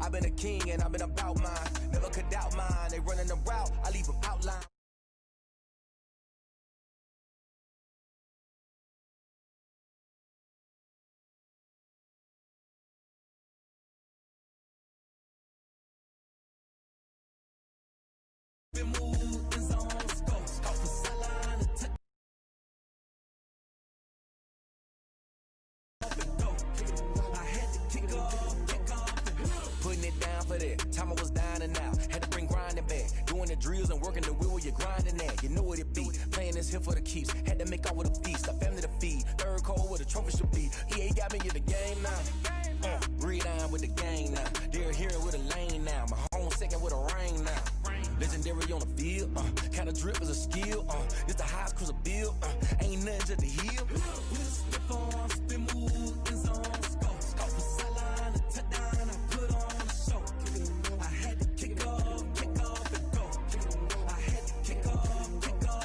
I've been a king and I've been about mine. Never could doubt mine. They running the route, I leave them outline. Been moved in zones, go, scout for sideline and touch. Up and go. I had to kick off. Putting it down for that. Time I was down and out. Had to bring grinding back. Doing the drills and working the wheel where you're grinding at. You know what it be. Playing this here for the keeps. Had to make out with a feast. A family to feed. Third cold where the trophy should be. EA got me in the game now. Read on with the gang now. They're hearing with a lane now. My home second with a rain now. Legendary on the field, kinda drip is a skill, it's the highest cruiser bill, ain't nothing just the hill. We'll slip on, spin move, in zones, go, scout for sideline, and touchdown, I put on the show. I had to kick off, and go. I had to kick off, and go.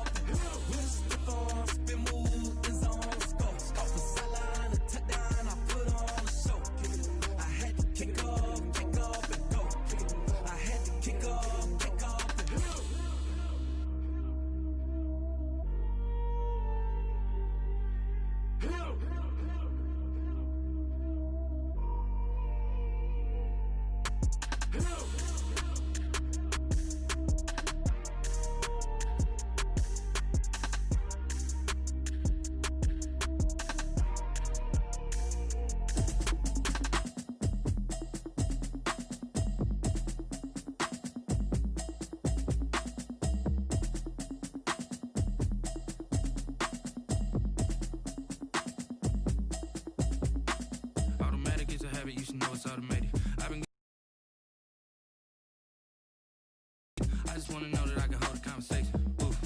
We'll slip on, spin move, in zones, go, scout for sideline, and touchdown, I put on the show. I had to kick off, and go. I had to kick off. You should know it's automated. I just wanna know that I can hold a conversation. Oof,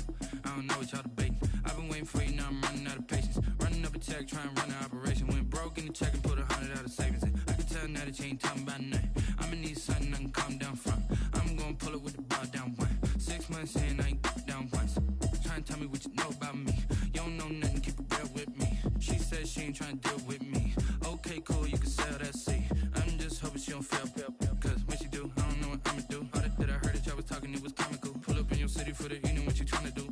I don't know what y'all debating. I've been waiting for you, now I'm running out of patience. Running up a check, trying to run an operation. Went broke in the check and put 100 out of savings in. I can tell now that you ain't talking about nothing. I'ma need something I can calm down from. I'm gonna pull it with the bar down one. 6 months in, I ain't down once. Trying to tell me what you know about me. You don't know nothing, keep it real with me. She said she ain't trying to deal with me. Okay, cool, you can sell that seat. I'm just hoping she don't fail. Cause when she do, I don't know what I'ma do. All that I heard that y'all was talking, it was comical. Pull up in your city for the evening, what you tryna do?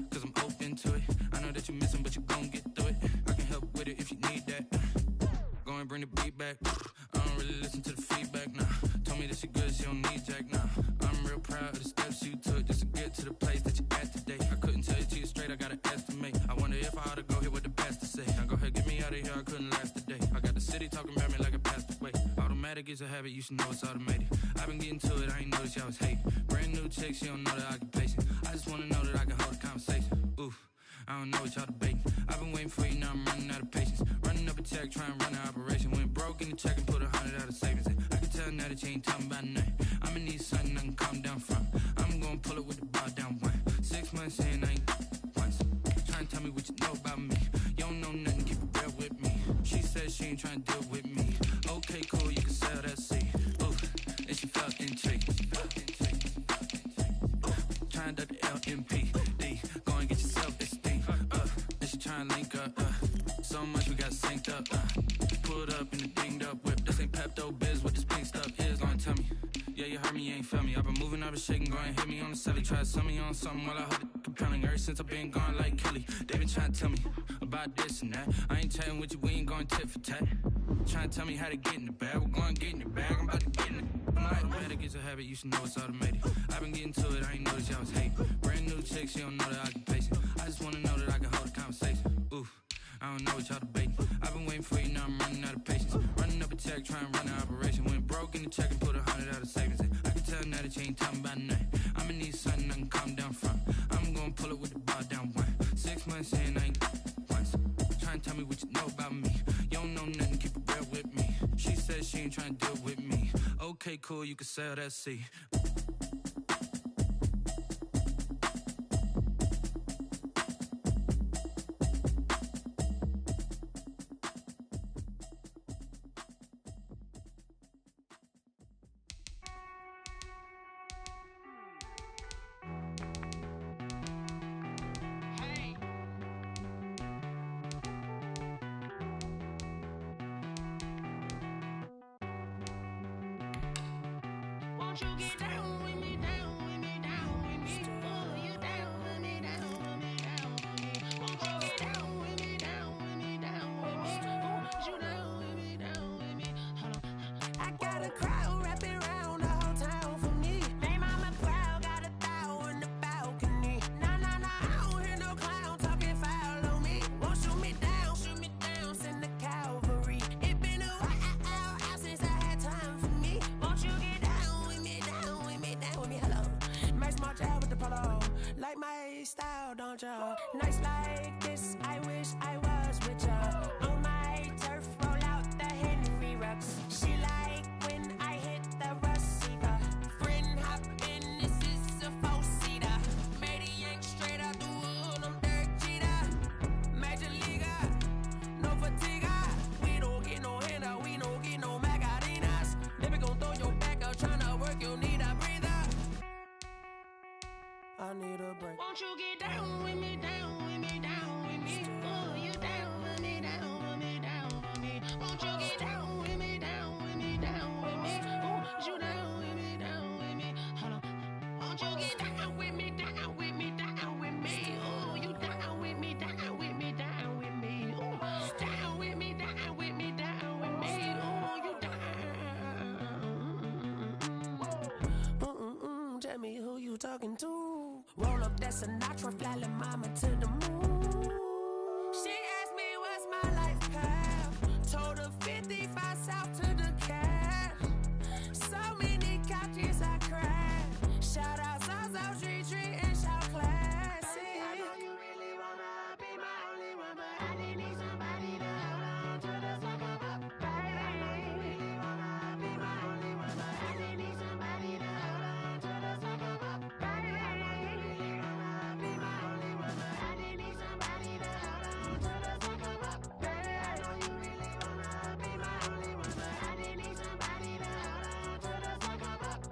Cause I'm open to it. I know that you missing, but you gon' get through it. I can help with it if you need that. Go and bring the beat back. I don't really listen to the feedback, nah. Told me that she good, she don't need jack, nah. I'm real proud of the steps you took just to get to the place that you at today. I couldn't tell you to you straight, I gotta estimate. I wonder if I ought to go here with the pastor say. Now go ahead, get me out of here, I couldn't last today. I got the city talking about me like I passed away. Automatic is a habit, you should know it's automated. I've been getting to it, I ain't noticed y'all was hating. Brand new chick, she don't know the occupation. I just wanna know that I can hold a conversation. Oof, I don't know what y'all debating. I've been waiting for you, now I'm running out of patience. Running up a check, trying to run an operation. Went broke in the check and put 100 out of savings in. I can tell now that you ain't talking about nothing. I'ma need something I can calm down from. I'm gonna pull it with the bar down one. 6 months in, I ain't once. Trying to tell me what you know about me. You don't know nothing, keep it real with me. She said she ain't trying to deal with me. Okay, cool, you can sell that seat. Ooh, and she felt intrigued. Trying to duck the LMPD. Go and get your self-esteem. And she trying to link up. So much we got synced up. Pulled up in the dinged up whip. This ain't Pepto Biz, what this pink stuff is. Gonna tell me. Yeah, you heard me, you ain't felt me. I've been moving, I've been shaking, go and hit me on the celly. Try to sell me on something while I hold it compelling. Ever since I've been gone like Kelly, they been trying to tell me about this and that. I ain't chatting with you, we ain't going tit for tat. Trying to tell me how to get in the bag. We're going to get in the bag, I'm about to get in it. I'm like, automatic is a habit, you should know it's automated. I've been getting to it, I ain't noticed y'all was hating. Brand new chick, she don't know the occupation. I just wanna know that I can hold a conversation. Oof, I don't know what y'all debating. I've been waiting for you, now I'm running out of patience. Running up a check, trying to run an operation. Went broke in the check and put 100 out of savings in. I can tell now that you ain't talking about nothing. I'ma need something I can calm down from. I'm gonna pull it with the bar down one. 6 months in, I ain't once. Trying to tell me what you know about me. You don't know nothing, keep it real with me. She said she ain't trying to deal with me. Okay, cool, you can sell that seat. Won't you get down with me, down with me, down with me? Oh, you down with me, down with me, down with me. Won't you get down with me, down with me, down with me? Oh, you down with me, down with me? Hold on. I got a crowd wrapping around the whole town for me. They mama proud, got a thou in the balcony. Nah, nah, nah, I don't hear no clown talking foul on me. Won't shoot me down, send the cavalry. It been a while since I had time for me. Won't you get down with me, down with me, down with me? Hello. Max March out with the polo. Like my style, don't ya? Nights like this, I wish I was with ya. On my turf, roll out the Henry Rux. She like when I hit the receiver. Friend hop in, this is a four-seater. Made a yank straight out the wood, I'm Derek Jeter. Major leaguer, no fatigue. We don't get no handout, we don't get no Magarinas. Never gon' throw your back out, tryna work, you need a breather. I need a break. Won't you get down with me, down with me, down with me? Oh, you down with me, down with me, down with me? Won't you get down with me, down with me, down with me? Oh, you down with me, down with me? Hold on. Won't you get down with me, down with me, down with me? Oh, you down with me, down with me, down with me? Oh, down with me, down with me, down with me? Oh, you down. Tell me who you talking to. Roll up that Sinatra, fly la mama to the moon. She asked me what's my life path. Told her 55 south to the cat. So many couches I crashed. Shout out South Street and shout classy. I know you really wanna be my only one, but I didn't need somebody to hold on to the second up. Baby, I know you really wanna be my only one, but I didn't need somebody to hold on to the second up. Baby, I know you really wanna be my only one, but I didn't need somebody to hold on to the second up. Baby, I know you really wanna be my only one, but I didn't need somebody to hold on to the second up.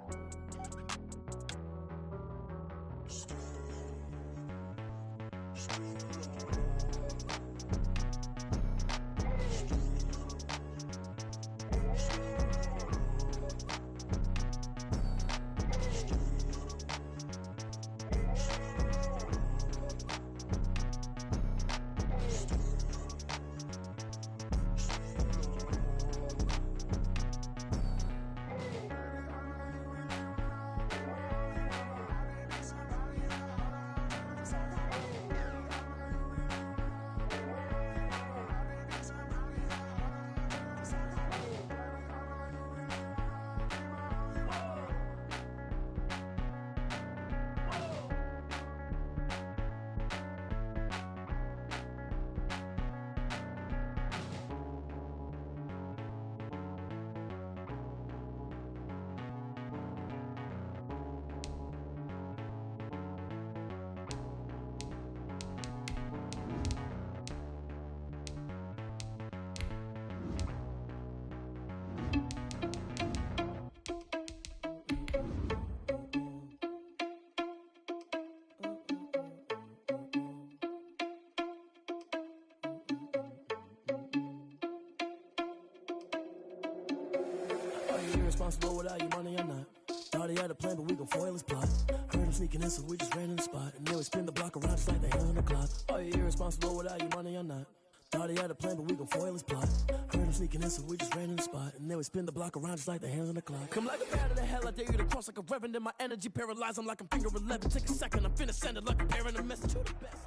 Are you irresponsible without your money or not? Thought he had a plan, but we gon' foil his plot. Heard him sneaking in, so we just ran in the spot. And then we spin the block around just like the hands on the clock. Are you irresponsible without your money or not? Thought he had a plan, but we gon' foil his plot. Heard him sneaking in, so we just ran in the spot. And then we spin the block around just like the hands on the clock. Come like a bat of the hell, I dare you to cross like a reverend. And my energy paralyzed, I'm like I'm finger 11. Take a second, I'm finna send it like a parent, a message to the best.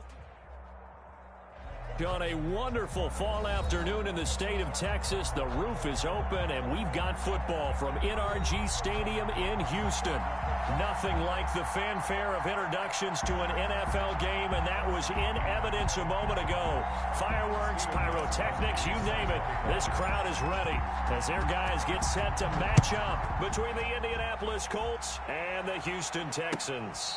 On a wonderful fall afternoon in the state of Texas, the roof is open and we've got football from NRG Stadium in Houston. Nothing like the fanfare of introductions to an NFL game, and that was in evidence a moment ago. Fireworks, pyrotechnics, you name it. This crowd is ready as their guys get set to match up between the Indianapolis Colts and the Houston Texans.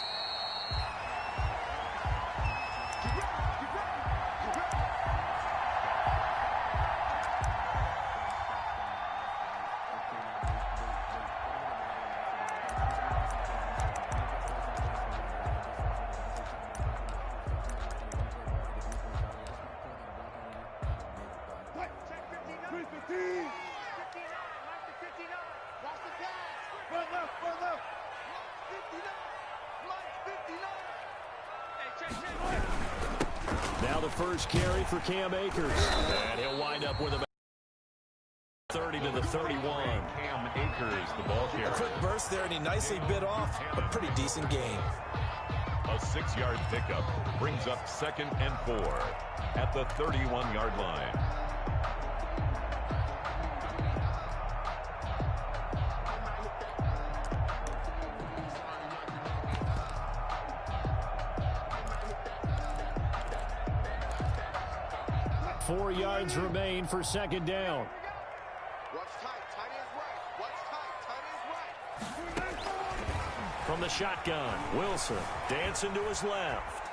Front left, front left. the first carry for Cam Akers. And he'll wind up with about 30 to the 31. Cam Akers, the ball carrier. A quick burst there, and he nicely bit off a pretty decent gain. A 6-yard pickup brings up 2nd and 4 at the 31-yard line. Four yards remain for 2nd down. From the shotgun, Wilson dancing to his left.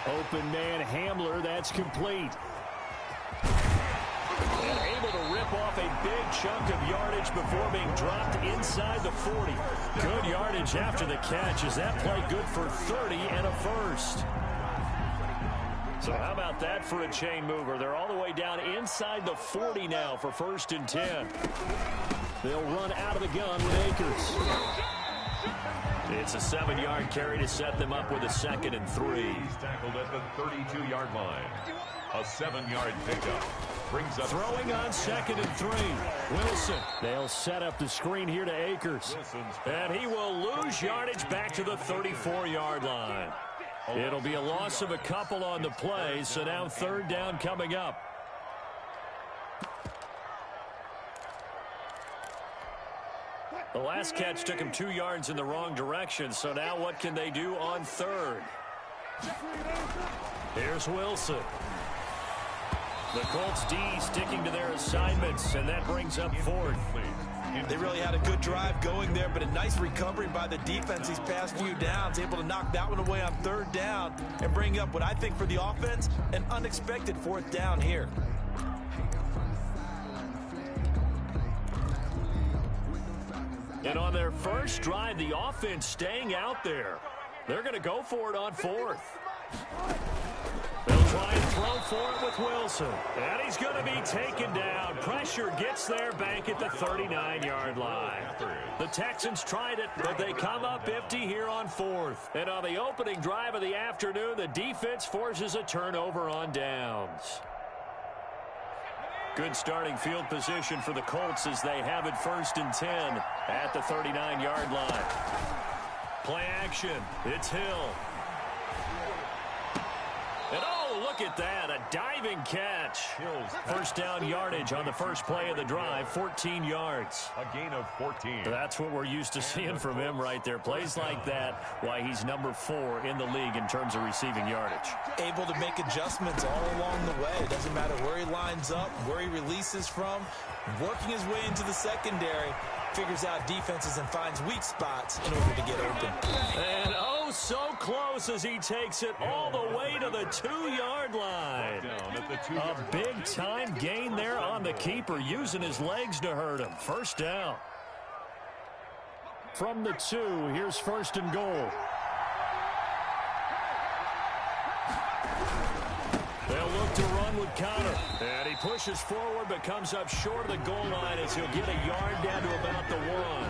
Open man Hamler, that's complete. And able to rip off a big chunk of yardage before being dropped inside the 40. Good yardage after the catch. Is that play good for 30 and a first? So how about that for a chain mover? They're all the way down inside the 40 now for 1st and 10. They'll run out of the gun with Akers. It's a 7-yard carry to set them up with a 2nd and 3. He's tackled at the 32-yard line. A 7-yard pickup brings up. Throwing on 2nd and 3. Wilson. They'll set up the screen here to Akers. And he will lose yardage back to the 34-yard line. It'll be a loss of a couple on the play, so now 3rd down coming up. The last catch took him 2 yards in the wrong direction, so now what can they do on 3rd? Here's Wilson. The Colts D sticking to their assignments, and that brings up 4th. They really had a good drive going there, but a nice recovery by the defense these past few downs, able to knock that one away on 3rd down and bring up what I think for the offense, an unexpected 4th down here. And on their first drive, the offense staying out there. They're going to go for it on 4th. They'll try and throw for it with Wilson. And he's going to be taken down. Pressure gets there back at the 39-yard line. The Texans tried it, but they come up empty here on 4th. And on the opening drive of the afternoon, the defense forces a turnover on downs. Good starting field position for the Colts as they have it 1st and 10 at the 39-yard line. Play action. It's Hill. And oh, look at that, a diving catch. First down yardage on the first play of the drive, 14 yards. A gain of 14. That's what we're used to seeing from him right there. Plays like that, why he's number 4 in the league in terms of receiving yardage. Able to make adjustments all along the way. It doesn't matter where he lines up, where he releases from. Working his way into the secondary, figures out defenses and finds weak spots in order to get open. And oh, so close as he takes it all the way to the 2-yard line. A big-time gain there on the keeper, using his legs to hurt him. First down. From the 2, here's 1st and goal. They'll look to run with Connor. And he pushes forward but comes up short of the goal line as he'll get a yard down to about the 1.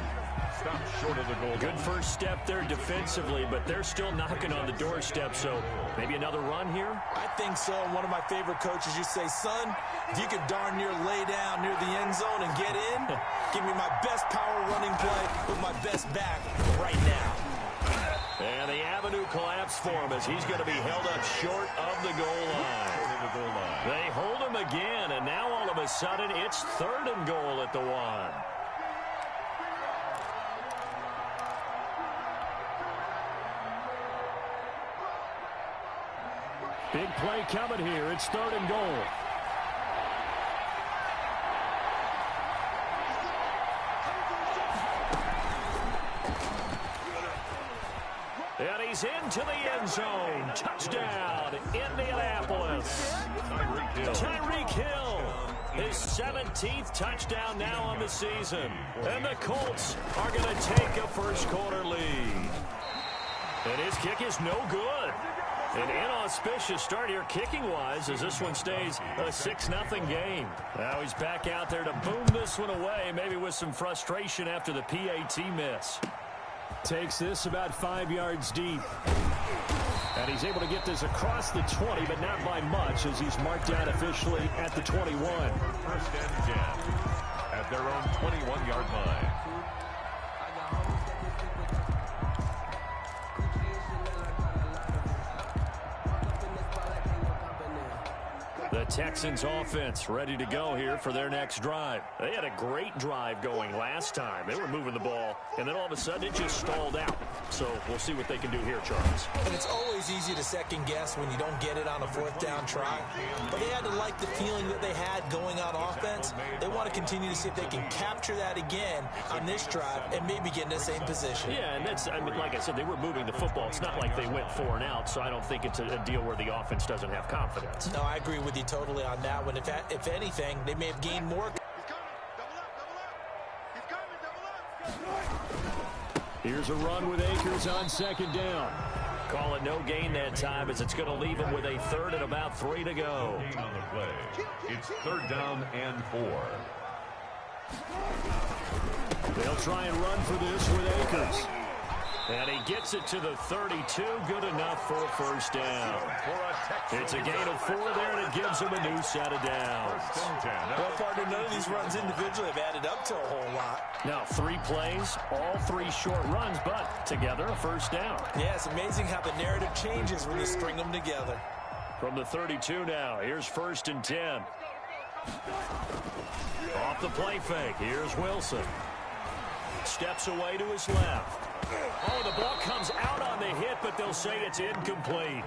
Stop short of the goal. Good first step there defensively, but they're still knocking on the doorstep, so maybe another run here? I think so. One of my favorite coaches used to say, son, if you could darn near lay down near the end zone and get in, give me my best power running play with my best back right now. And the avenue collapsed for him as he's going to be held up short of the goal line. They hold him again, and now all of a sudden it's 3rd and goal at the 1. Big play coming here. It's 3rd and goal. And he's into the end zone. Touchdown, Indianapolis. Tyreek Hill, his 17th touchdown now on the season. And the Colts are going to take a first-quarter lead. And his kick is no good. An inauspicious start here kicking-wise as this one stays a 6-0 game. Now he's back out there to boom this one away, maybe with some frustration after the PAT miss. Takes this about 5 yards deep. And he's able to get this across the 20, but not by much, as he's marked down officially at the 21. First and 10 at their own 21-yard line. The Texans offense ready to go here for their next drive. They had a great drive going last time. They were moving the ball, and then all of a sudden it just stalled out. So we'll see what they can do here, Charles. And it's always easy to second guess when you don't get it on a fourth down try. But they had to like the feeling that they had going on offense. They want to continue to see if they can capture that again on this drive and maybe get in the same position. Yeah, and that's, I mean, like I said, they were moving the football. It's not like they went 4 and out, so I don't think it's a deal where the offense doesn't have confidence. No, I agree with you totally on that one. If anything, they may have gained more. Here's a run with Akers on second down. Call it no gain that time, as it's going to leave him with a 3rd and about 3 to go. On the play, it's 3rd down and 4. They'll try and run for this with Akers. And he gets it to the 32. Good enough for a first down. It's a gain of 4 there, and it gives him a new set of downs. Well, partner, none of these runs individually have added up to a whole lot. Now 3 plays, all 3 short runs, but together a first down. Yeah, it's amazing how the narrative changes when you string them together. From the 32 now, here's 1st and 10. Off the play fake, here's Wilson. Steps away to his left. Oh, the ball comes out on the hit, but they'll say it's incomplete.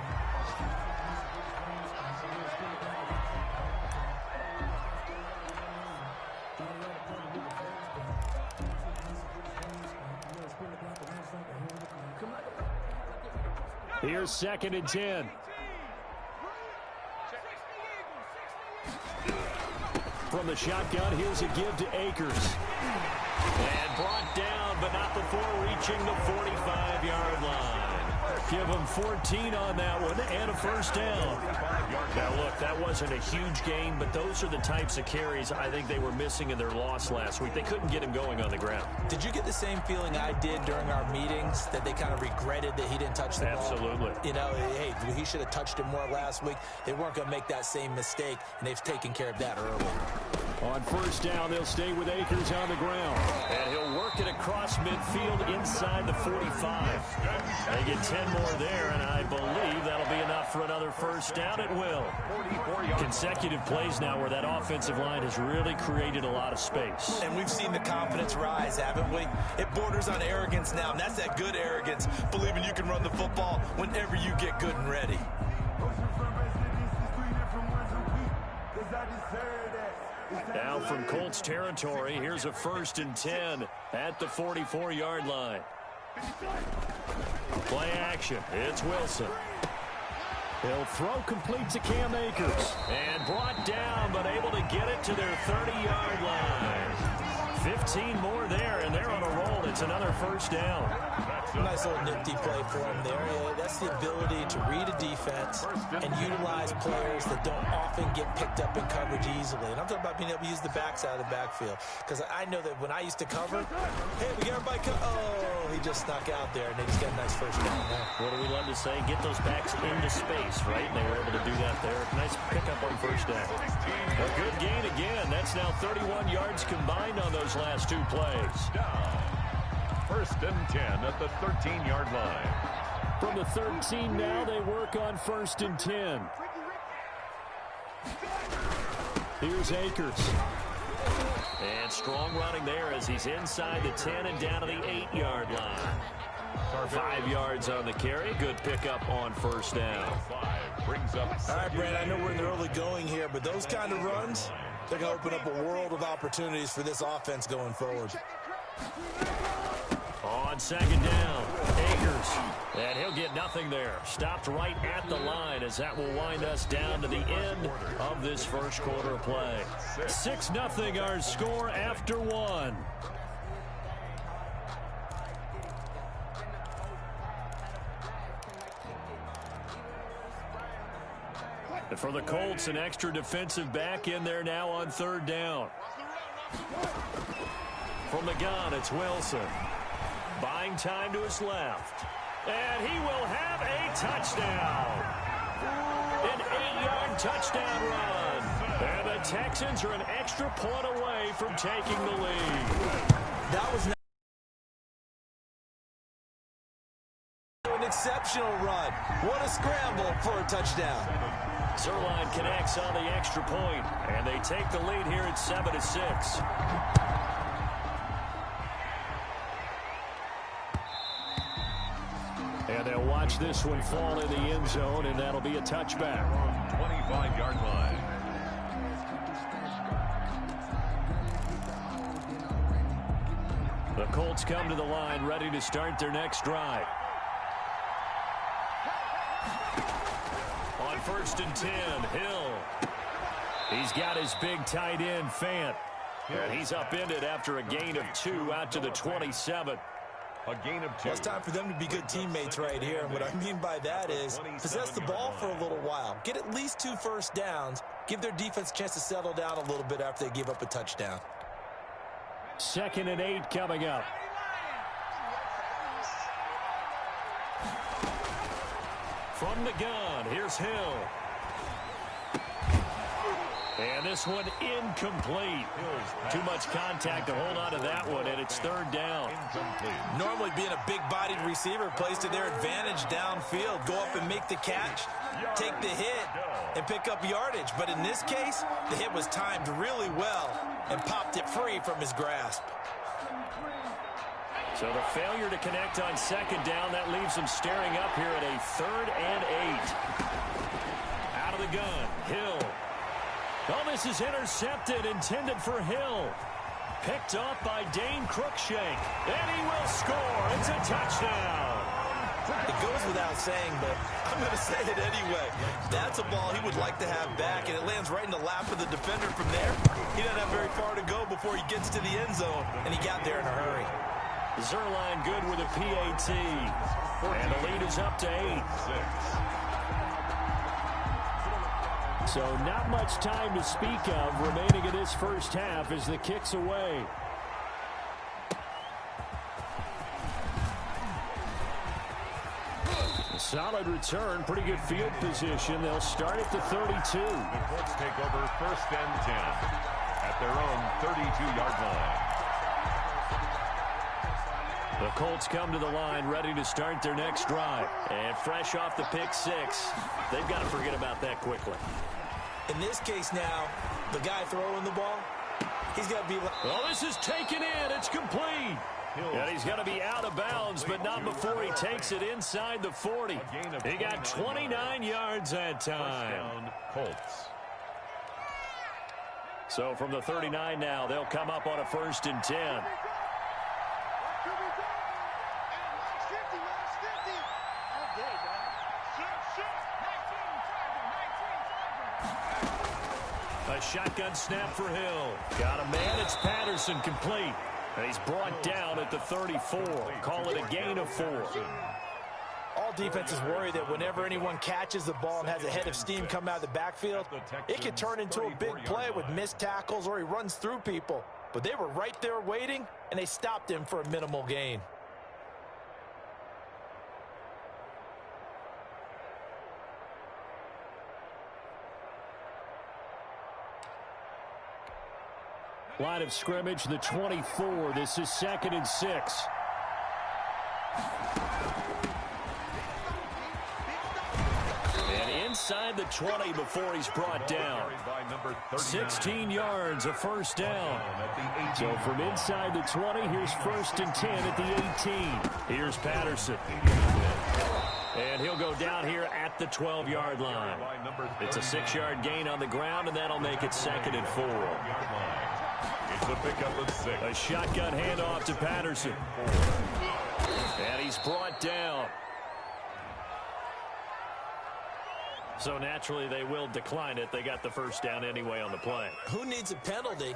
Here's 2nd and 10. From the shotgun, here's a give to Akers. And brought down, but not before reaching the 45-yard line. Give him 14 on that one and a first down. Now, look, that wasn't a huge gain, but those are the types of carries I think they were missing in their loss last week. They couldn't get him going on the ground. Did you get the same feeling I did during our meetings, that they kind of regretted that he didn't touch the ball? Absolutely. You know, hey, he should have touched it more last week. They weren't going to make that same mistake, and they've taken care of that early. On first down, they'll stay with Akers on the ground. And he'll work it across midfield inside the 45. They get 10 more there, and I believe that'll be enough for another first down. It will. Consecutive plays now where that offensive line has really created a lot of space. And we've seen the confidence rise, haven't we? It borders on arrogance now, and that's that good arrogance, believing you can run the football whenever you get good and ready. Now from Colts territory, here's a 1st and 10 at the 44-yard line. Play action. It's Wilson. He'll throw complete to Cam Akers. And brought down, but able to get it to their 30-yard line. 15 more there, and they're on a roll. It's another first down. Nice little nifty play for him there. Yeah, that's the ability to read a defense and utilize players that don't often get picked up in coverage easily. And I'm talking about being able to use the backs out of the backfield. Because I know that when I used to cover, hey, we got everybody oh, he just snuck out there, and they just got a nice first down there. What do we love to say? Get those backs into space, right? And they were able to do that there. Nice pickup on first down. A good gain again. That's now 31 yards combined on those last 2 plays. 1st and 10 at the 13-yard line. From the 13 now, they work on 1st and 10. Here's Akers. And strong running there as he's inside the 10 and down to the 8-yard line. 5 yards on the carry. Good pickup on first down. Brings up. All right, Brad, I know we're in the early going here, but those kind of runs, they're going to open up a world of opportunities for this offense going forward. On second down, Akers. And he'll get nothing there. Stopped right at the line as that will wind us down to the end of this first quarter of play. 6-0 our score after 1. For the Colts, an extra defensive back in there now on 3rd down. From the gun, it's Wilson. Buying time to his left. And he will have a touchdown. An 8-yard touchdown run. And the Texans are an extra point away from taking the lead. That was an exceptional run. What a scramble for a touchdown. Zerline connects on the extra point, and they take the lead here at 7-6. And they'll watch this one fall in the end zone, and that'll be a touchback. 25-yard line. The Colts come to the line, ready to start their next drive. On 1st and 10, Hill. He's got his big tight end, Fant. And he's upended after a gain of 2 out to the 27. A gain of 2. Well, it's time for them to be good teammates right here. And what I mean by that is possess the ball for a little while. Get at least 2 first downs. Give their defense a chance to settle down a little bit after they give up a touchdown. 2nd and 8 coming up. From the gun, here's Hill. And this one incomplete. Too much contact to hold on to that one, and it's 3rd down. Normally being a big-bodied receiver plays to their advantage downfield. Go up and make the catch, take the hit, and pick up yardage. But in this case, the hit was timed really well and popped it free from his grasp. So the failure to connect on 2nd down, that leaves him staring up here at a 3rd and 8. Out of the gun, Hill. Oh, this is intercepted, intended for Hill. Picked off by Dane Cruikshank. And he will score. It's a touchdown. It goes without saying, but I'm going to say it anyway. That's a ball he would like to have back, and it lands right in the lap of the defender from there. He doesn't have very far to go before he gets to the end zone, and he got there in a hurry. Zerline good with a PAT. And the lead is up to 8. So not much time to speak of remaining in this first half as the kick's away. A solid return, pretty good field position. They'll start at the 32. The Colts take over 1st and 10 at their own 32-yard line. The Colts come to the line ready to start their next drive. And fresh off the pick 6, they've got to forget about that quickly. In this case now, the guy throwing the ball, he's got to be... Well, this is taken in. It's complete. And he's going to be out of bounds, but not before he takes it inside the 40. He got 29 yards that time. Colts. So from the 39 now, they'll come up on a 1st and 10. A shotgun snap for Hill. Got a man. It's Patterson, complete. And he's brought down at the 34. Call it a gain of 4. All defenses worry that whenever anyone catches the ball and has a head of steam come out of the backfield, it can turn into a big play with missed tackles or he runs through people. But they were right there waiting, and they stopped him for a minimal gain. Line of scrimmage, the 24. This is 2nd and 6. And inside the 20 before he's brought down. 16 yards, a 1st down. So from inside the 20, here's 1st and 10 at the 18. Here's Patterson. And he'll go down here at the 12-yard line. It's a 6-yard gain on the ground, and that'll make it 2nd and 4. It's a pickup of 6. A shotgun handoff to Patterson. And he's brought down. So naturally they will decline it. They got the 1st down anyway on the play. Who needs a penalty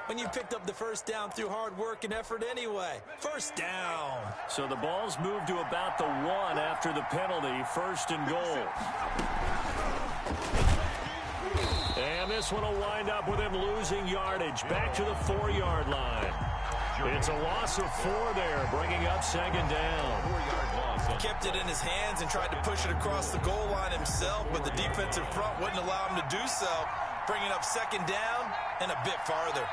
when you picked up the 1st down through hard work and effort anyway? 1st down. So the ball's moved to about the 1 after the penalty. 1st and goal. And this one will wind up with him losing yardage. Back to the 4-yard line. It's a loss of 4 there, bringing up second down. 4-yard loss. He kept it in his hands and tried to push it across the goal line himself, but the defensive front wouldn't allow him to do so, bringing up second down and a bit farther.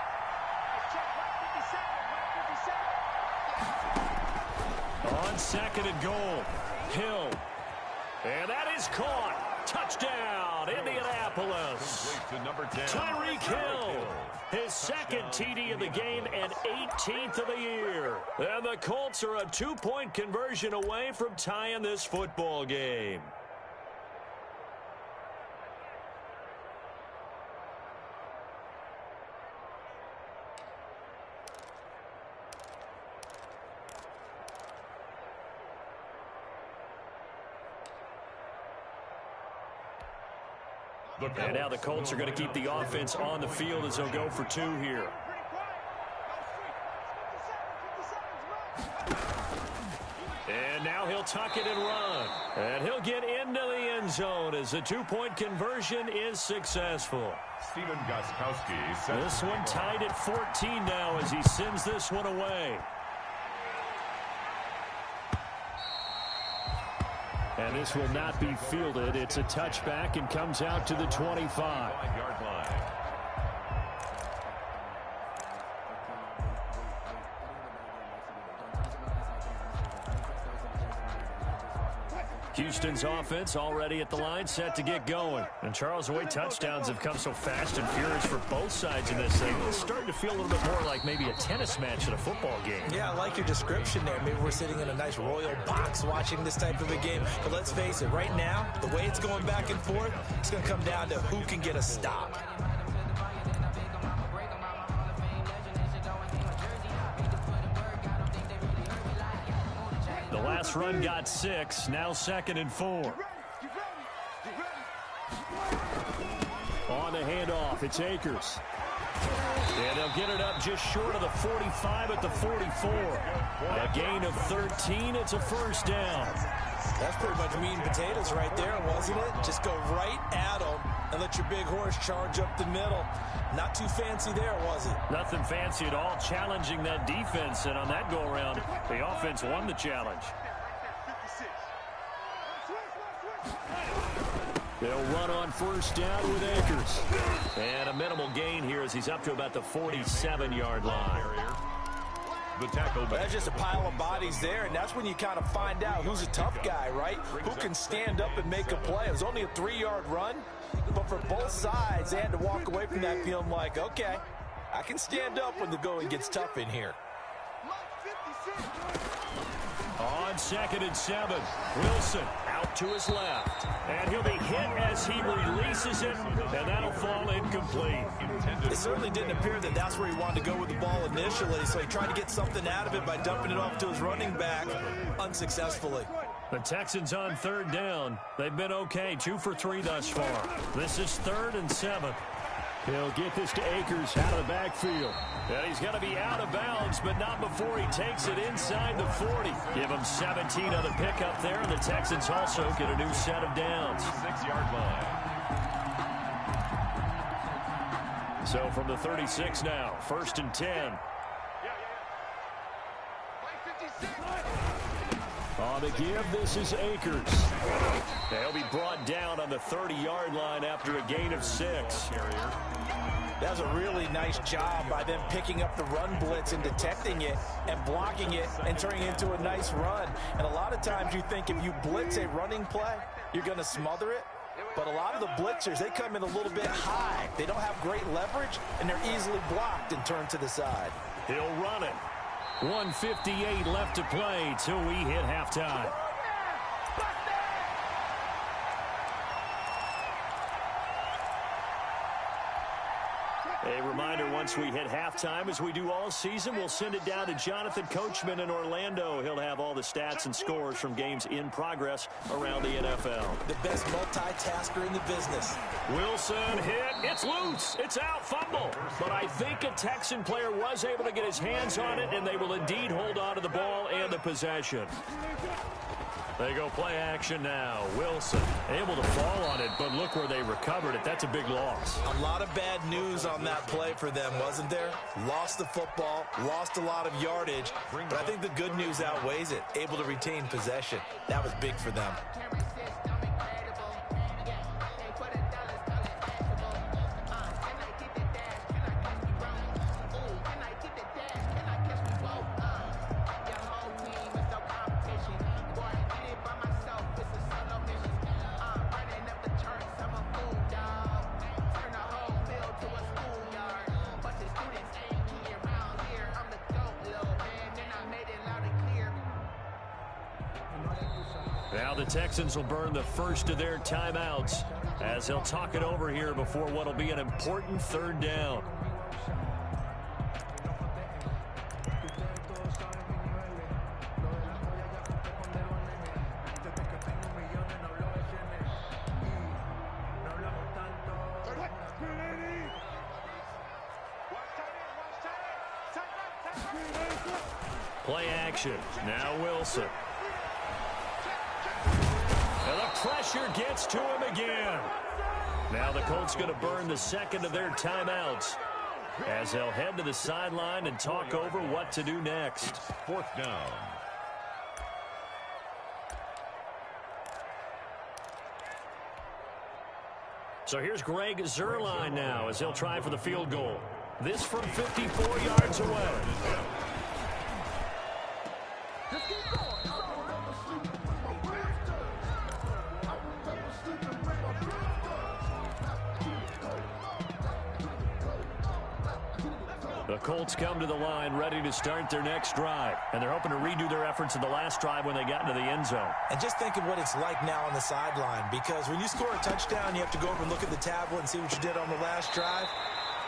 On second and goal, Hill. And that is caught. Touchdown, Indianapolis. To number 10. Tyreek Hill, his second TD of the game and 18th of the year. And the Colts are a 2-point conversion away from tying this football game. And now the Colts are going to keep the offense on the field as they'll go for 2 here. And now he'll tuck it and run. And he'll get into the end zone as the 2-point conversion is successful. Stephen Gostkowski. This one tied at 14 now as he sends this one away. And this will not be fielded. It's a touchback and comes out to the 25. 5-yard line. Houston's offense already at the line, set to get going. And Charles, the way touchdowns have come so fast and furious for both sides in this thing, it's starting to feel a little bit more like maybe a tennis match at a football game. Yeah, I like your description there. Maybe we're sitting in a nice royal box watching this type of a game. But let's face it, right now, the way it's going back and forth, it's going to come down to who can get a stop. The last run got 6, now 2nd and 4. On the handoff, it's Akers. And they'll get it up just short of the 45 at the 44. A gain of 13, it's a first down. That's pretty much meat and potatoes right there, wasn't it? Just go right at them and let your big horse charge up the middle. Not too fancy there, was it? Nothing fancy at all, challenging that defense. And on that go-around, the offense won the challenge. They'll run on first down with Akers. And a minimal gain here as he's up to about the 47-yard line. The tackle. That's just a pile of bodies there, and that's when you kind of find out who's a tough guy, right? Who can stand up and make a play. It was only a 3-yard run, but for both sides, they had to walk away from that feeling like, okay, I can stand up when the going gets tough in here. On 2nd and 7, Wilson out to his left. And he'll be hit as he releases it, and that'll fall incomplete. It certainly didn't appear that that's where he wanted to go with the ball initially, so he tried to get something out of it by dumping it off to his running back unsuccessfully. The Texans on 3rd down. They've been okay, 2 for 3 thus far. This is 3rd and 7. He'll get this to Akers out of the backfield. And he's going to be out of bounds, but not before he takes it inside the 40. Give him 17 on the pickup there, and the Texans also get a new set of downs. 6-yard line. So from the 36 now, 1st and 10. On the give, this is Akers. They'll be brought down on the 30-yard line after a gain of 6. That was a really nice job by them picking up the run blitz and detecting it and blocking it and turning it into a nice run. And a lot of times you think if you blitz a running play, you're going to smother it. But a lot of the blitzers, they come in a little bit high. They don't have great leverage, and they're easily blocked and turned to the side. He'll run it. 1:58 left to play till we hit halftime. A reminder, once we hit halftime, as we do all season, we'll send it down to Jonathan Coachman in Orlando. He'll have all the stats and scores from games in progress around the NFL. The best multitasker in the business. Wilson hit. It's loose. It's out. Fumble. But I think a Texan player was able to get his hands on it, and they will indeed hold on to the ball and the possession. They go play action now. Wilson able to fall on it, but look where they recovered it. That's a big loss. A lot of bad news on that play for them, wasn't there? Lost the football, lost a lot of yardage, but I think the good news outweighs it. Able to retain possession. That was big for them. Now the Texans will burn the first of their timeouts as they'll talk it over here before what will be an important third down. Play action. Now Wilson. And the pressure gets to him again. Now the Colts going to burn the second of their timeouts as they'll head to the sideline and talk over what to do next. It's fourth down. So here's Greg Zuerlein now as he'll try for the field goal. This from 54 yards away. The Colts come to the line ready to start their next drive, and they're hoping to redo their efforts in the last drive when they got into the end zone. And just think of what it's like now on the sideline, because when you score a touchdown, you have to go over and look at the tablet and see what you did on the last drive.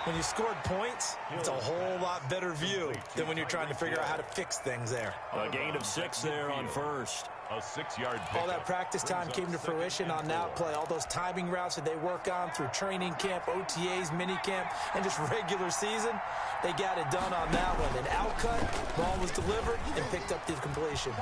When you scored points, it's a whole lot better view than when you're trying to figure out how to fix things there. A gain of 6 there on first. A 6-yard pickup. All that practice time came to fruition on that play. All those timing routes that they work on through training camp, OTAs, minicamp, and just regular season, they got it done on that one. An outcut, ball was delivered, and picked up the completion.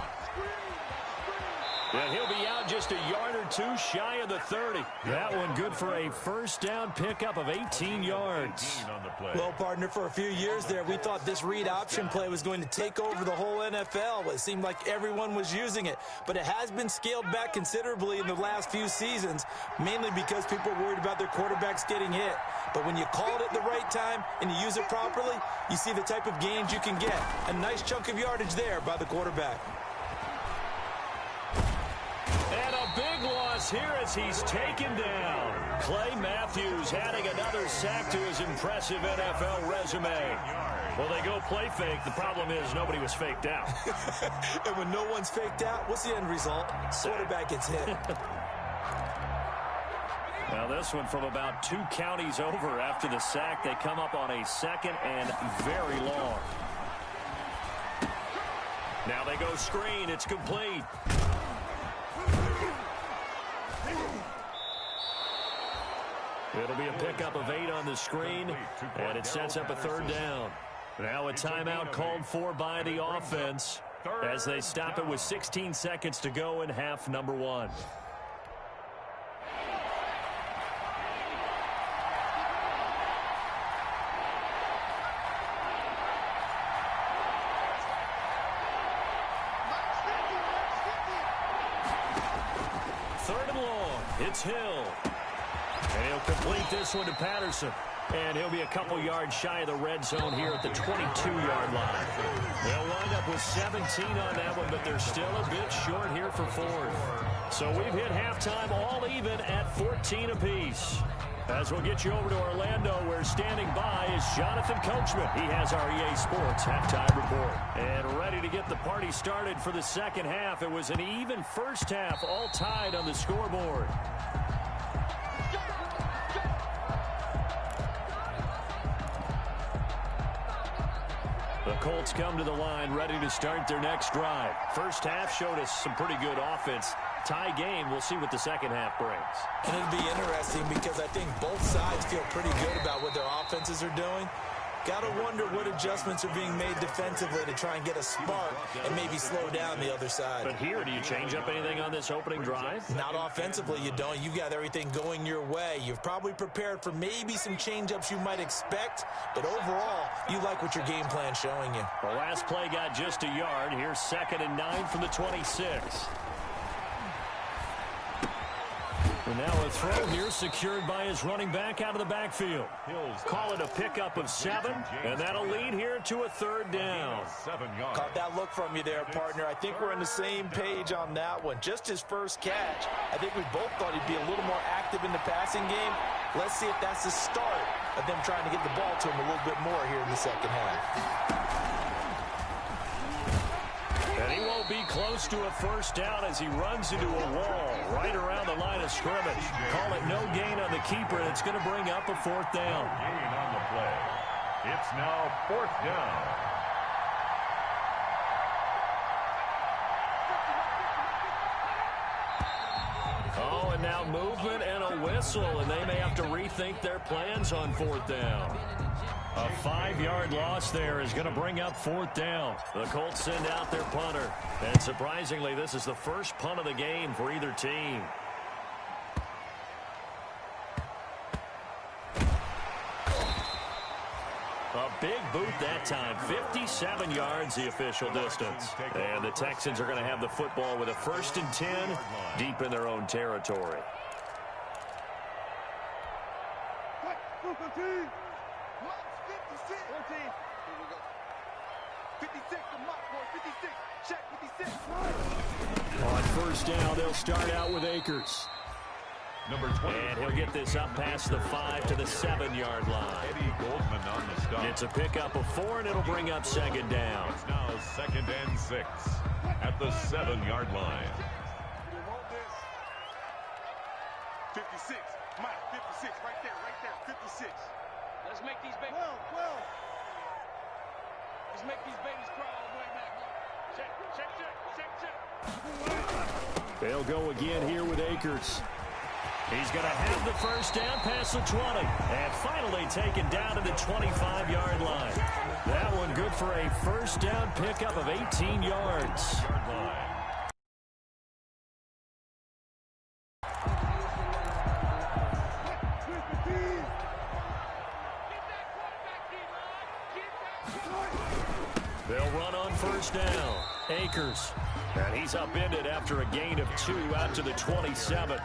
And he'll be out just a yard or two shy of the 30. That one good for a first down pickup of 18 yards. Well, partner, for a few years there, we thought this read option play was going to take over the whole NFL. It seemed like everyone was using it. But it has been scaled back considerably in the last few seasons, mainly because people are worried about their quarterbacks getting hit. But when you call it at the right time and you use it properly, you see the type of gains you can get. A nice chunk of yardage there by the quarterback. And a big loss here as he's taken down. Clay Matthews adding another sack to his impressive NFL resume. Well, they go play fake. The problem is nobody was faked out. And when no one's faked out, what's the end result? Quarterback gets hit. Now this one from about 2 counties over after the sack. They come up on a second and very long. Now they go screen. It's complete. It'll be a pickup of 8 on the screen, and it sets up a third down. Now a timeout called for by the offense as they stop it with 16 seconds to go in half number 1. Third and long. It's Hill. And he'll complete this one to Patterson. And he'll be a couple yards shy of the red zone here at the 22-yard line. They'll wind up with 17 on that one, but they're still a bit short here for fourth. So we've hit halftime all even at 14 apiece. As we'll get you over to Orlando, where standing by is Jonathan Coachman. He has our EA Sports halftime report. And ready to get the party started for the second half. It was an even first half, all tied on the scoreboard. The Colts come to the line ready to start their next drive. First half showed us some pretty good offense. Tie game. We'll see what the second half brings. And it'll be interesting because I think both sides feel pretty good about what their offenses are doing. Got to wonder what adjustments are being made defensively to try and get a spark and maybe slow down the other side. But here, do you change up anything on this opening drive? Not offensively, you don't. You've got everything going your way. You've probably prepared for maybe some change-ups you might expect, but overall, you like what your game plan's showing you. The last play got just a yard. Here's 2nd and 9 from the 26. And now a throw here secured by his running back out of the backfield. Call it a pickup of 7, and that'll lead here to a 3rd down. Caught that look from you there, partner. I think we're on the same page on that one. Just his first catch. I think we both thought he'd be a little more active in the passing game. Let's see if that's the start of them trying to get the ball to him a little bit more here in the second half. And he won't be close to a 1st down as he runs into a wall right around the line of scrimmage. Call it no gain on the keeper, and it's going to bring up a 4th down. Gain on the play. It's now 4th down. Oh, and now movement and a whistle, and they may have to rethink their plans on 4th down. A 5-yard loss there is going to bring up 4th down. The Colts send out their punter. And surprisingly, this is the first punt of the game for either team. A big boot that time. 57 yards the official distance. And the Texans are going to have the football with a 1st and 10 deep in their own territory. On 1st down, they'll start out with Akers. Number 20. And he'll get this up past the 5 to the 7-yard line. Eddie Goldman on the stop. It's a pickup of 4, and it'll bring up 2nd down. It's now 2nd and 6 at the 7-yard line. 56. Mike, 56. Right there. 56. Let's make these babies. Let's make these babies crawl all the way back. Check. They'll go again here with Akers. He's going to have the 1st down past the 20. And finally taken down to the 25-yard line. That one good for a 1st down pickup of 18 yards. They'll run on 1st down. Akers. And he's upended after a gain of 2 out to the 27.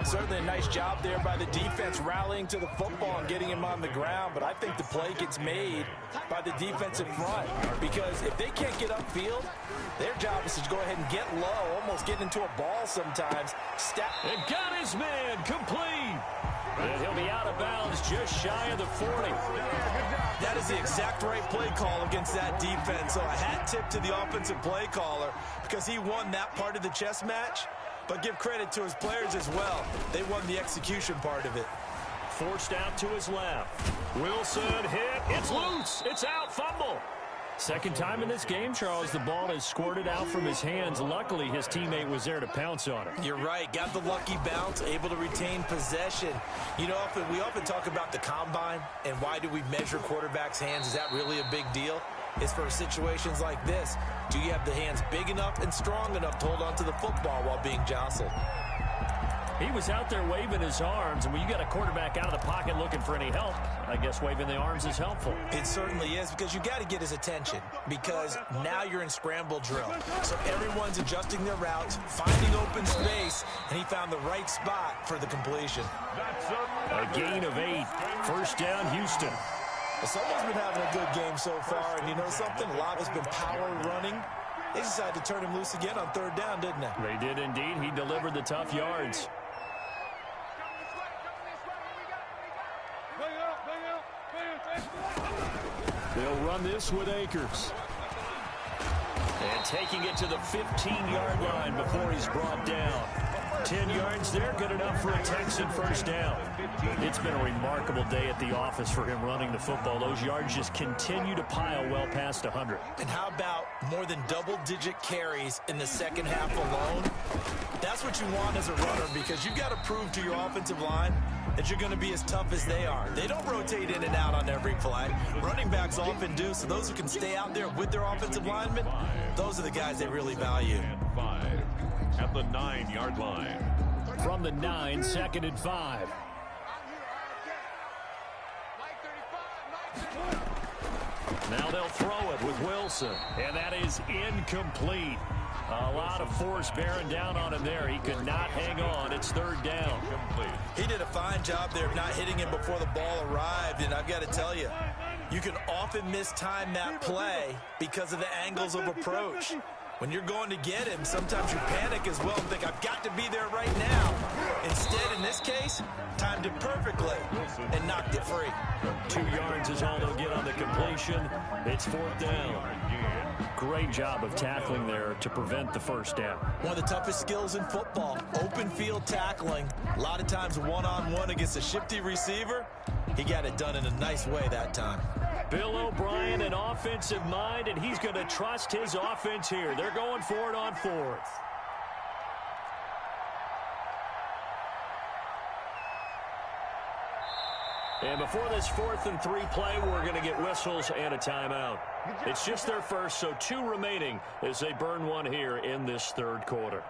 Certainly a nice job there by the defense rallying to the football and getting him on the ground, but I think the play gets made by the defensive front because if they can't get upfield, their job is to go ahead and get low, almost get into a ball sometimes. And got his man complete. And he'll be out of bounds just shy of the 40. That is the exact right play call against that defense. So a hat tip to the offensive play caller because he won that part of the chess match. But give credit to his players as well. They won the execution part of it. Forced out to his left. Wilson hit. It's loose. It's out. Fumble. 2nd time in this game, Charles, the ball has squirted out from his hands. Luckily, his teammate was there to pounce on it. You're right. Got the lucky bounce, able to retain possession. You know, we often talk about the combine and why do we measure quarterbacks' hands? Is that really a big deal? It's for situations like this. Do you have the hands big enough and strong enough to hold on to the football while being jostled? He was out there waving his arms, and when you got a quarterback out of the pocket looking for any help, I guess waving the arms is helpful. It certainly is because you got to get his attention because now you're in scramble drill. So everyone's adjusting their routes, finding open space, and he found the right spot for the completion. A gain of 8. 1st down, Houston. Someone's been having a good game so far, and you know something? A lot has been power running. They decided to turn him loose again on 3rd down, didn't they? They did indeed. He delivered the tough yards. They'll run this with Akers. And taking it to the 15-yard line before he's brought down. 10 yards there, good enough for a Texan first down. It's been a remarkable day at the office for him running the football. Those yards just continue to pile well past 100. And how about more than double-digit carries in the second half alone? That's what you want as a runner, because you've got to prove to your offensive line that you're going to be as tough as they are. They don't rotate in and out on every play. Running backs often do, so those who can stay out there with their offensive linemen, those are the guys they really value. And 5 at the 9-yard line. From the 9, 2nd and 5. Now they'll throw it with Wilson, and that is incomplete. A lot of force bearing down on him there. He could not hang on. It's 3rd down. Complete. He did a fine job there of not hitting him before the ball arrived, and I've got to tell you, you can often mistime that play because of the angles of approach. When you're going to get him, sometimes you panic as well and think, I've got to be there right now. Instead, in this case, timed it perfectly and knocked it free. 2 yards is all they'll get on the completion. It's 4th down. Great job of tackling there to prevent the first down. One of the toughest skills in football, open field tackling. A lot of times one-on-one against a shifty receiver. He got it done in a nice way that time. Bill O'Brien, an offensive mind, and he's going to trust his offense here. They're going for it on 4th. And before this 4th and 3 play, we're going to get whistles and a timeout. It's just their first, so 2 remaining as they burn one here in this 3rd quarter.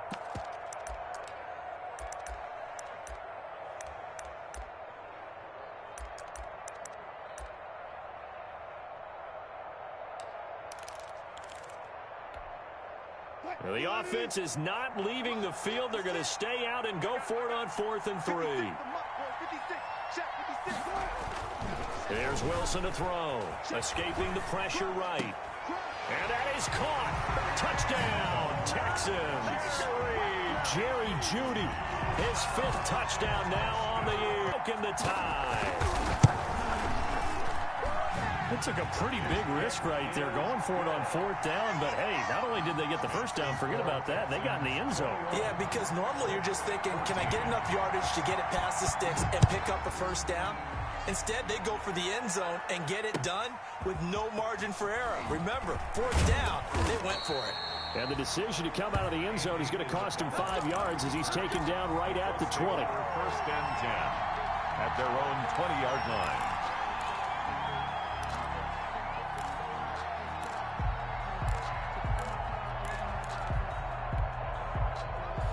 Well, the offense is not leaving the field. They're going to stay out and go for it on 4th and 3. There's Wilson to throw. Escaping the pressure right. And that is caught. Touchdown, Texans. Jerry Jeudy, his 5th touchdown now on the year. Broken the tie. It took a pretty big risk right there going for it on 4th down. But, hey, not only did they get the first down, forget about that, they got in the end zone. Yeah, because normally you're just thinking, can I get enough yardage to get it past the sticks and pick up a first down? Instead, they go for the end zone and get it done with no margin for error. Remember, 4th down, they went for it. And the decision to come out of the end zone is going to cost him 5 yards as he's taken down right at the 20. 1st and 10 at their own 20-yard line.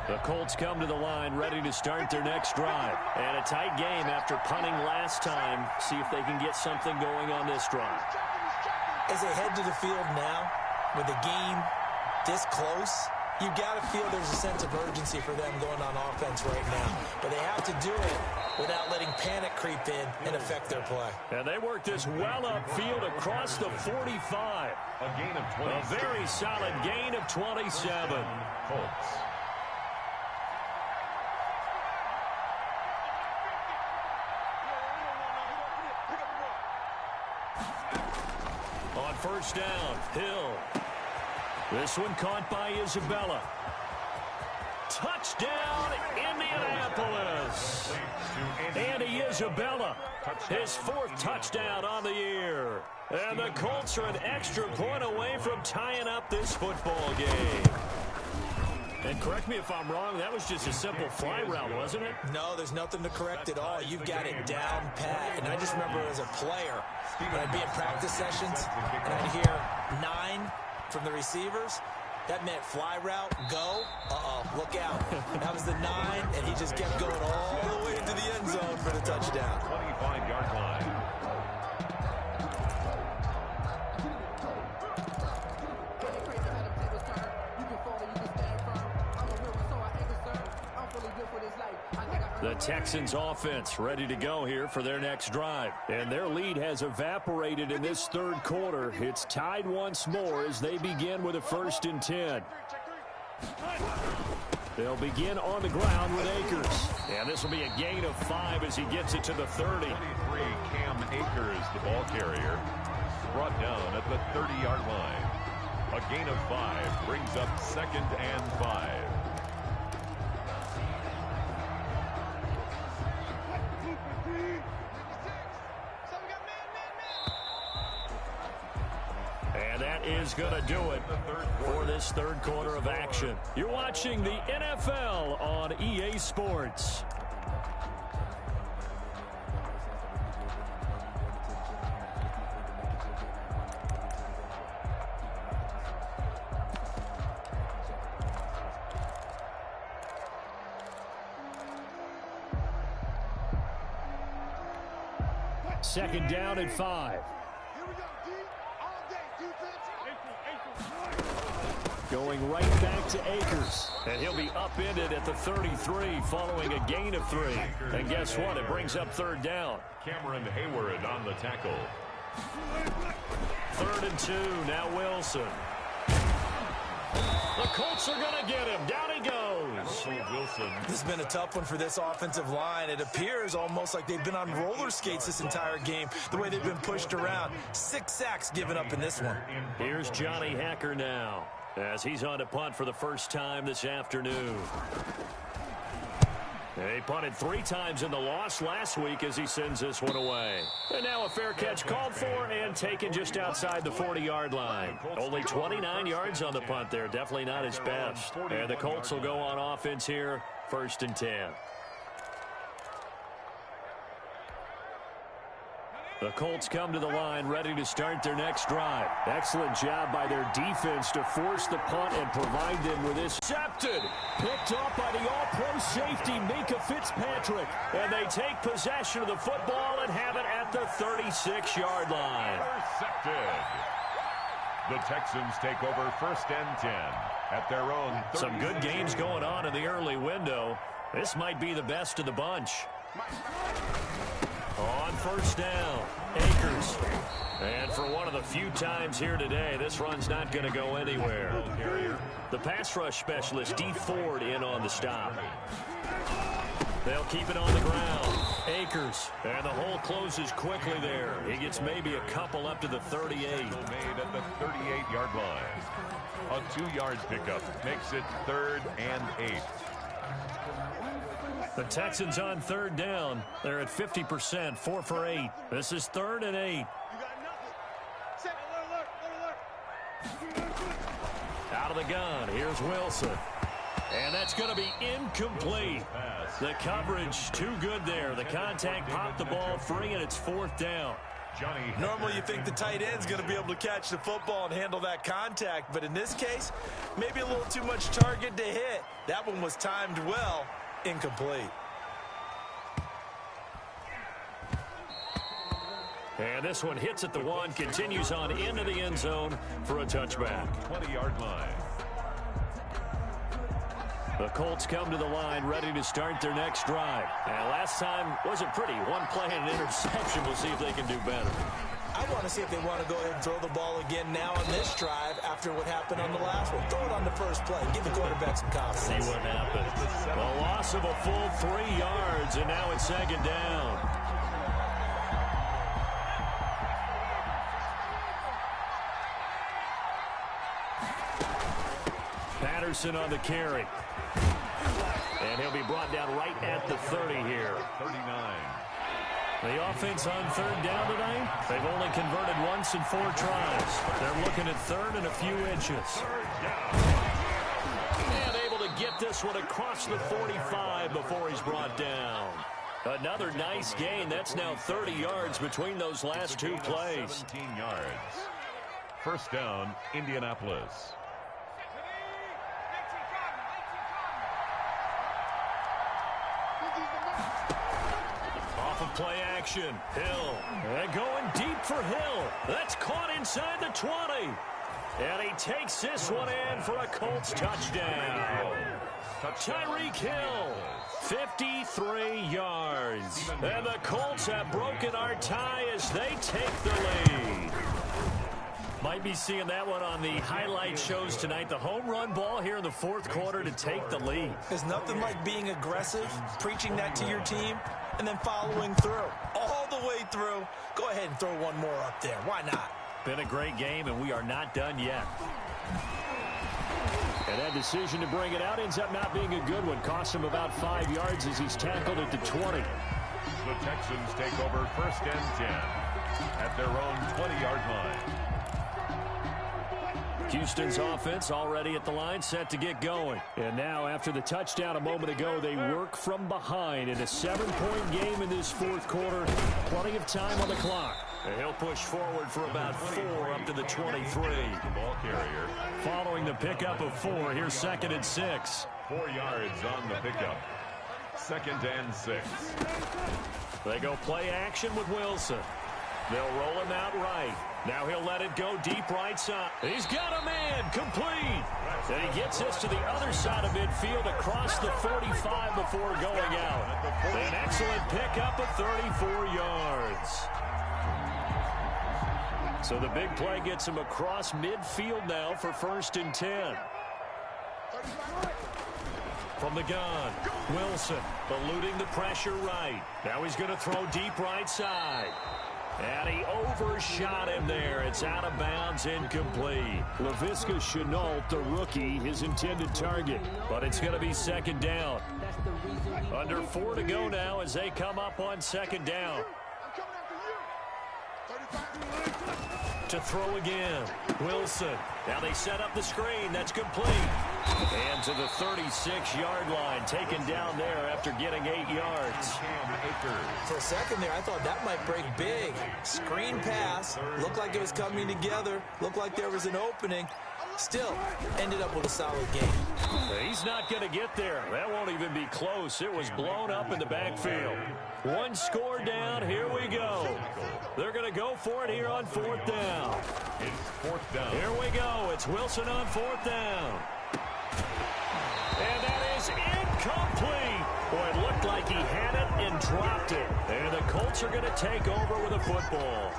The Colts come to the line ready to start their next drive. And a tight game after punting last time. See if they can get something going on this drive. As they head to the field now, with the game this close, you've got to feel there's a sense of urgency for them going on offense right now. But they have to do it without letting panic creep in and affect their play. And they work this well upfield across the 45. A gain of 20. A very solid gain of 27. Colts. On 1st down, Hill. This one caught by Isabella. Touchdown, Indianapolis. Andy Isabella, his 4th touchdown on the year. And the Colts are an extra point away from tying up this football game. And correct me if I'm wrong, that was just a simple fly route, wasn't it? No, there's nothing to correct at all. You've got it down pat. And I just remember as a player, when I'd be in practice sessions, and I'd hear 9 from the receivers, that meant fly route, go, look out. That was the 9, and he just kept going all the way into the end zone for the touchdown. 25-yard line. The Texans offense ready to go here for their next drive. And their lead has evaporated in this 3rd quarter. It's tied once more as they begin with a 1st and 10. They'll begin on the ground with Akers. And this will be a gain of 5 as he gets it to the 30. 23, Cam Akers, the ball carrier, brought down at the 30-yard line. A gain of 5 brings up 2nd and 5. that is going to do it for this third quarter of action. You're watching the NFL on EA Sports. Second down at 5. Going right back to Akers. And he'll be upended at the 33 following a gain of 3. And guess what? It brings up third down. Cameron Hayward on the tackle. 3rd and 2. Now Wilson. The Colts are going to get him. Down he goes. Wilson. This has been a tough one for this offensive line. It appears almost like they've been on roller skates this entire game, the way they've been pushed around. 6 sacks given up in this one. Here's Johnny Hacker now as he's on to punt for the first time this afternoon. He punted 3 times in the loss last week as he sends this one away. And now a fair catch called for and taken just outside the 40-yard line. Only 29 yards on the punt there. Definitely not his best. And the Colts will go on offense here, 1st and 10. The Colts come to the line ready to start their next drive. Excellent job by their defense to force the punt and provide them with this. Intercepted. Picked off by the all-pro safety, Minkah Fitzpatrick. And they take possession of the football and have it at the 36-yard line. Intercepted. The Texans take over 1st and 10 at their own. Some good games going on in the early window. This might be the best of the bunch. On 1st down, Akers. And for one of the few times here today, this run's not going to go anywhere. The pass rush specialist, D. Ford, in on the stop. They'll keep it on the ground. Akers. And the hole closes quickly there. He gets maybe a couple up to the 38. Made at the 38-yard line. A 2-yard pickup makes it 3rd and 8. The Texans on 3rd down. They're at 50%, 4 for 8. This is 3rd and 8. Out of the gun, here's Wilson. And that's going to be incomplete. The coverage too good there. The contact popped the ball free, and it's 4th down. Normally you think the tight end's going to be able to catch the football and handle that contact, but in this case, maybe a little too much target to hit. That one was timed well. Incomplete. And this one hits at the 1, continues on into the end zone for a touchback. 20-yard line. The Colts come to the line ready to start their next drive. And last time wasn't pretty. 1 play and an interception. We'll see if they can do better. I want to see if they want to go ahead and throw the ball again now on this drive after what happened on the last one. Throw it on the first play. Give the quarterback some confidence. See what happens. A loss of a full 3 yards, and now it's 2nd down. Patterson on the carry. And he'll be brought down right at the 30 here. 39. The offense on 3rd down tonight, they've only converted once in 4 tries. They're looking at 3rd and a few inches. And able to get this one across the 45 before he's brought down. Another nice gain. That's now 30 yards between those last 2 plays. 17 yards. 1st down, Indianapolis. Play action. Hill. And going deep for Hill. That's caught inside the 20. And he takes this one in for a Colts touchdown. Tyreek Hill. 53 yards. And the Colts have broken our tie as they take the lead. Might be seeing that one on the highlight shows tonight. The home run ball here in the 4th quarter to take the lead. There's nothing like being aggressive, preaching that to your team, and then following through. All the way through. Go ahead and throw one more up there. Why not? Been a great game, and we are not done yet. And that decision to bring it out ends up not being a good one. Costs him about 5 yards as he's tackled at the 20. The Texans take over 1st and 10 at their own 20-yard line. Houston's offense already at the line, set to get going. And now, after the touchdown a moment ago, they work from behind in a 7-point game in this fourth quarter. Plenty of time on the clock. And he'll push forward for about 4 up to the 23. Ball carrier. Following the pickup of 4, here's 2nd and 6. 4 yards on the pickup. 2nd and 6. They go play action with Wilson. They'll roll him out right. Now he'll let it go deep right side. He's got a man, complete. And he gets this to the other side of midfield across the 45 before going out. An excellent pickup of 34 yards. So the big play gets him across midfield now for 1st and 10. From the gun, Wilson eluding the pressure right. Now he's going to throw deep right side. And he overshot him there. It's out of bounds, incomplete. Laviska Shenault, the rookie, his intended target. But it's going to be 2nd down. Under 4 to go now as they come up on 2nd down. To throw again, Wilson. Now they set up the screen. That's complete. And to the 36-yard line, taken down there after getting 8 yards. For a second there, I thought that might break big. Screen pass. Looked like it was coming together. Looked like there was an opening. Still, ended up with a solid game. He's not going to get there. That won't even be close. It was blown up in the backfield. 1 score down. Here we go. They're going to go for it here on 4th down. It's 4th down. Here we go. It's Wilson on 4th down. And that is incomplete. Boy, it looked like he had it and dropped it. And the Colts are going to take over with a football.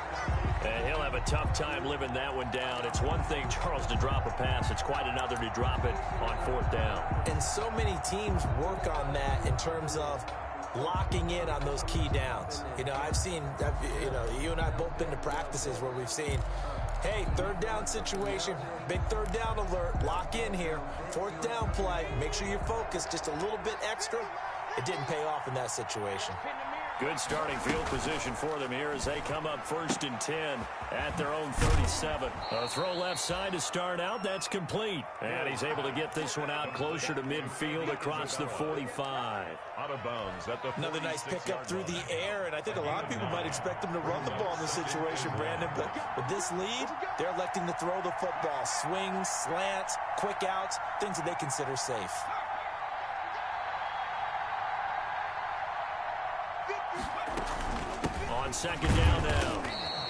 And he'll have a tough time living that one down. It's one thing, Charles, to drop a pass. It's quite another to drop it on 4th down. And so many teams work on that in terms of locking in on those key downs. You know, you and I have both been to practices where we've seen, hey, 3rd down situation, big 3rd down alert, lock in here, 4th down play, make sure you're focused just a little bit extra. It didn't pay off in that situation. Good starting field position for them here as they come up 1st and 10 at their own 37. A throw left side to start out. That's complete. And he's able to get this one out closer to midfield across the 45. Out of bounds at the Another nice pickup through the air, and I think a lot of people might expect them to run the ball in this situation, Brandon. But with this lead, they're electing to throw the football. Swings, slants, quick outs, things that they consider safe. On 2nd down now,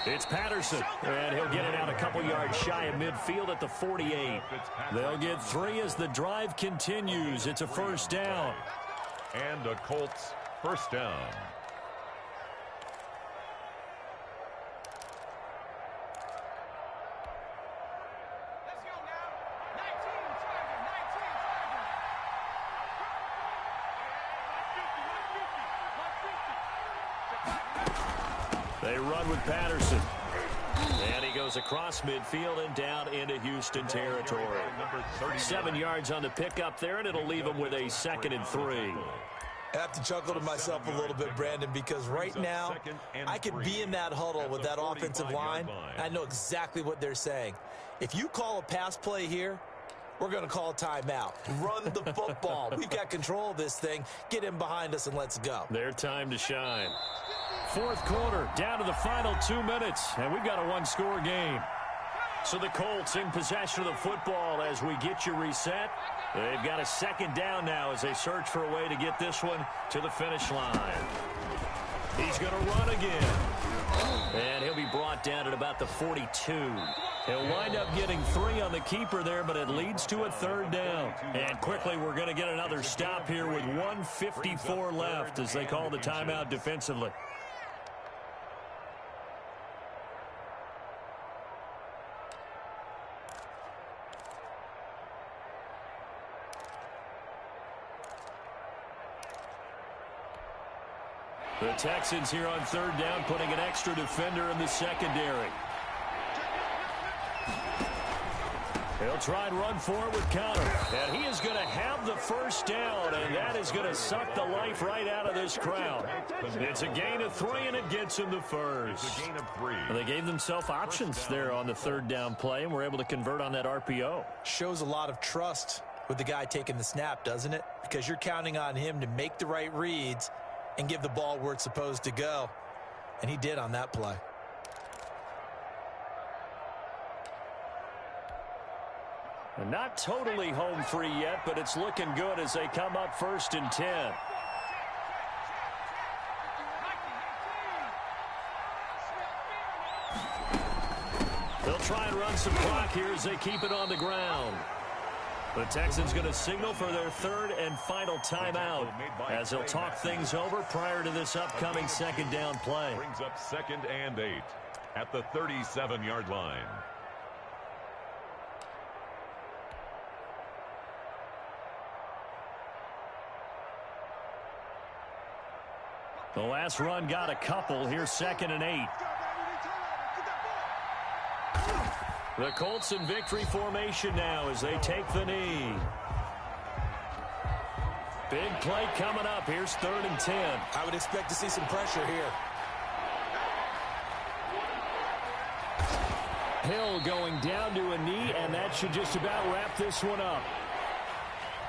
it's Patterson, and he'll get it out a couple yards shy of midfield at the 48. They'll get 3 as the drive continues. It's a 1st down. And a Colts 1st down. Let's go now. 19 target, 19 target. They run with Patterson. And he goes across midfield and down into Houston territory. 7 yards on the pickup there, and it'll leave him with a 2nd and 3. I have to chuckle to myself a little bit, Brandon, because right now I could be in that huddle with that offensive line. I know exactly what they're saying. If you call a pass play here, we're going to call a timeout. Run the football. We've got control of this thing. Get in behind us and let's go. Their time to shine. 4th quarter, down to the final 2 minutes, and we've got a 1-score game. So the Colts in possession of the football as we get you reset. They've got a 2nd down now as they search for a way to get this one to the finish line. He's going to run again. And he'll be brought down at about the 42. He'll wind up getting 3 on the keeper there, but it leads to a 3rd down. And quickly, we're going to get another stop here with 1:54 left as they call the timeout defensively. The Texans here on 3rd down, putting an extra defender in the secondary. He'll try and run for it with Conner. And he is going to have the first down, and that is going to suck the life right out of this crowd. It's a gain of 3, and it gets him the first. It's a gain of 3. Well, they gave themselves options there on the third down play, and were able to convert on that RPO. Shows a lot of trust with the guy taking the snap, doesn't it? Because you're counting on him to make the right reads and give the ball where it's supposed to go. And he did on that play. And not totally home free yet, but it's looking good as they come up 1st and 10. They'll try and run some clock here as they keep it on the ground. The Texans going to signal for their 3rd and final timeout as they'll talk things over prior to this upcoming 2nd down play. Brings up 2nd and 8 at the 37-yard line. The last run got a couple. Here's 2nd and 8. The Colts in victory formation now as they take the knee. Big play coming up. Here's 3rd and 10. I would expect to see some pressure here. Hill going down to a knee, and that should just about wrap this one up.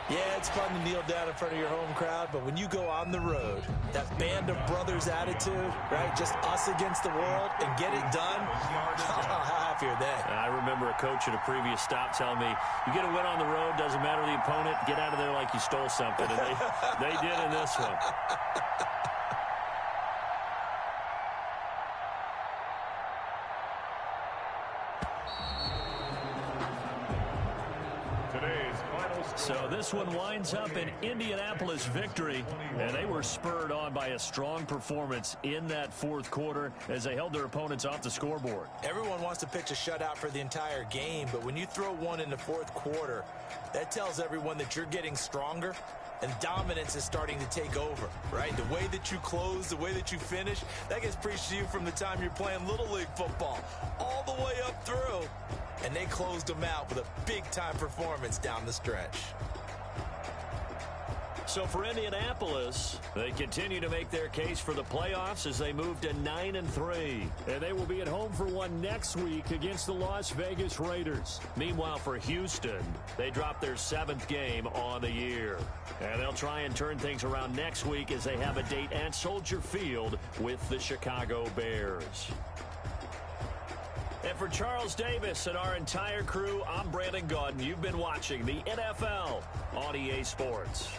Yeah, it's fun to kneel down in front of your home crowd, but when you go on the road, that band of brothers attitude, right, just us against the world, and get it done, how happy are they? I remember a coach at a previous stop telling me, you get a win on the road, doesn't matter the opponent, get out of there like you stole something. And they did in this one. So this one winds up an Indianapolis victory, and they were spurred on by a strong performance in that 4th quarter as they held their opponents off the scoreboard. Everyone wants to pitch a shutout for the entire game, but when you throw one in the 4th quarter, that tells everyone that you're getting stronger and dominance is starting to take over, right? The way that you close, the way that you finish, that gets preached to you from the time you're playing Little League football all the way up through. And they closed them out with a big-time performance down the stretch. So for Indianapolis, they continue to make their case for the playoffs as they move to 9-3. And they will be at home for one next week against the Las Vegas Raiders. Meanwhile, for Houston, they drop their 7th game on the year. And they'll try and turn things around next week as they have a date at Soldier Field with the Chicago Bears. And for Charles Davis and our entire crew, I'm Brandon Gaudin. You've been watching the NFL on EA Sports.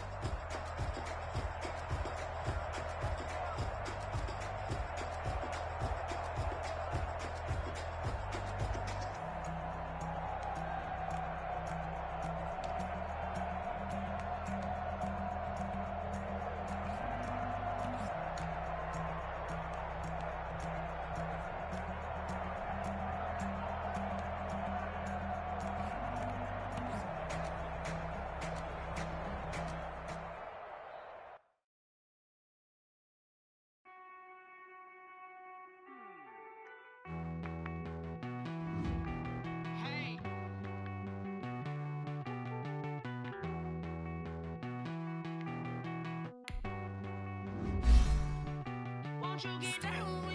Won't you get down?